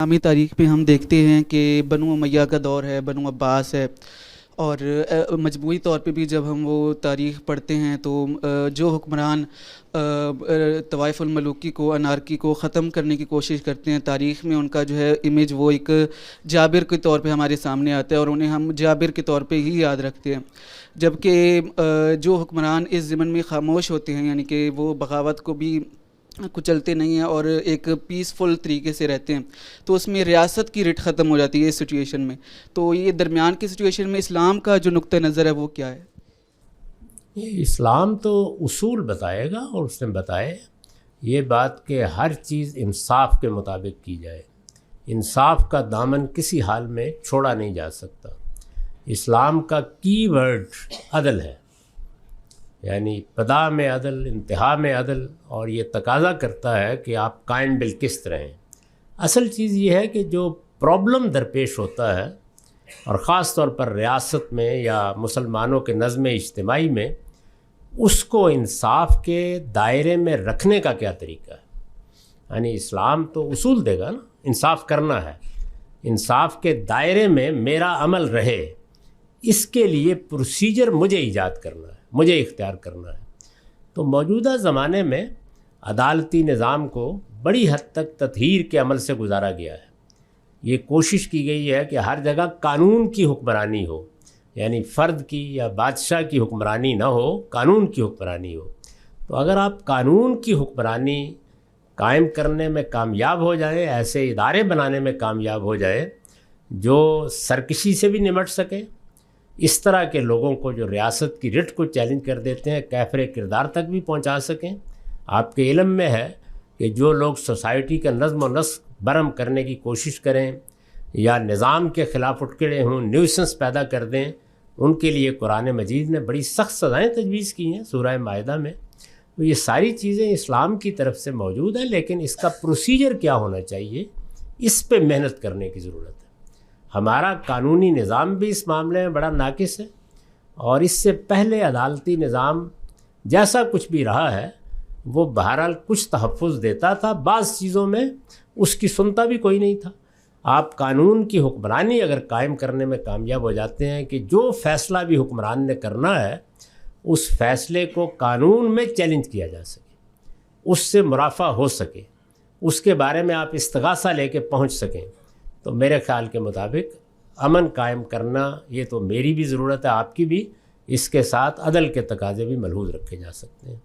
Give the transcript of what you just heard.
اسلامی تاریخ میں ہم دیکھتے ہیں کہ بنو امیہ کا دور ہے، بنو عباس ہے، اور مجموعی طور پہ بھی جب ہم وہ تاریخ پڑھتے ہیں تو جو حکمران طوائف الملوکی کو، انارکی کو ختم کرنے کی کوشش کرتے ہیں، تاریخ میں ان کا جو ہے امیج وہ ایک جابر کے طور پہ ہمارے سامنے آتا ہے اور انہیں ہم جابر کے طور پہ ہی یاد رکھتے ہیں، جبکہ جو حکمران اس ضمن میں خاموش ہوتے ہیں، یعنی کہ وہ بغاوت کو بھی کچلتے نہیں ہیں اور ایک پیسفل طریقے سے رہتے ہیں، تو اس میں ریاست کی رٹ ختم ہو جاتی ہے اس سچویشن میں۔ تو یہ درمیان کی سچویشن میں اسلام کا جو نقطہ نظر ہے وہ کیا ہے؟ یہ اسلام تو اصول بتائے گا، اور اس نے بتائے یہ بات کہ ہر چیز انصاف کے مطابق کی جائے، انصاف کا دامن کسی حال میں چھوڑا نہیں جا سکتا۔ اسلام کا کی ورڈ عدل ہے، یعنی ابتدا میں عدل، انتہا میں عدل، اور یہ تقاضا کرتا ہے کہ آپ قائم بالقسط رہیں۔ اصل چیز یہ ہے کہ جو پرابلم درپیش ہوتا ہے، اور خاص طور پر ریاست میں یا مسلمانوں کے نظم اجتماعی میں، اس کو انصاف کے دائرے میں رکھنے کا کیا طریقہ ہے۔ یعنی اسلام تو اصول دے گا نا، انصاف کرنا ہے، انصاف کے دائرے میں میرا عمل رہے، اس کے لیے پروسیجر مجھے ایجاد کرنا ہے، مجھے اختیار کرنا ہے۔ تو موجودہ زمانے میں عدالتی نظام کو بڑی حد تک تطہیر کے عمل سے گزارا گیا ہے۔ یہ کوشش کی گئی ہے کہ ہر جگہ قانون کی حکمرانی ہو، یعنی فرد کی یا بادشاہ کی حکمرانی نہ ہو، قانون کی حکمرانی ہو۔ تو اگر آپ قانون کی حکمرانی قائم کرنے میں کامیاب ہو جائیں، ایسے ادارے بنانے میں کامیاب ہو جائے جو سرکشی سے بھی نمٹ سکیں، اس طرح کے لوگوں کو جو ریاست کی رٹ کو چیلنج کر دیتے ہیں کیفر کردار تک بھی پہنچا سکیں۔ آپ کے علم میں ہے کہ جو لوگ سوسائٹی کا نظم و نسق برہم کرنے کی کوشش کریں یا نظام کے خلاف اٹھ کھڑے ہوں، نیوسنس پیدا کر دیں، ان کے لیے قرآن مجید نے بڑی سخت سزائیں تجویز کی ہیں سورہ مائدہ میں۔ تو یہ ساری چیزیں اسلام کی طرف سے موجود ہیں، لیکن اس کا پروسیجر کیا ہونا چاہیے، اس پہ محنت کرنے کی ضرورت ہے۔ ہمارا قانونی نظام بھی اس معاملے میں بڑا ناقص ہے، اور اس سے پہلے عدالتی نظام جیسا کچھ بھی رہا ہے وہ بہرحال کچھ تحفظ دیتا تھا، بعض چیزوں میں اس کی سنتا بھی کوئی نہیں تھا۔ آپ قانون کی حکمرانی اگر قائم کرنے میں کامیاب ہو جاتے ہیں کہ جو فیصلہ بھی حکمران نے کرنا ہے اس فیصلے کو قانون میں چیلنج کیا جا سکے، اس سے مرافع ہو سکے، اس کے بارے میں آپ استغاثہ لے کے پہنچ سکیں، تو میرے خیال کے مطابق امن قائم کرنا یہ تو میری بھی ضرورت ہے، آپ کی بھی، اس کے ساتھ عدل کے تقاضے بھی ملحوظ رکھے جا سکتے ہیں۔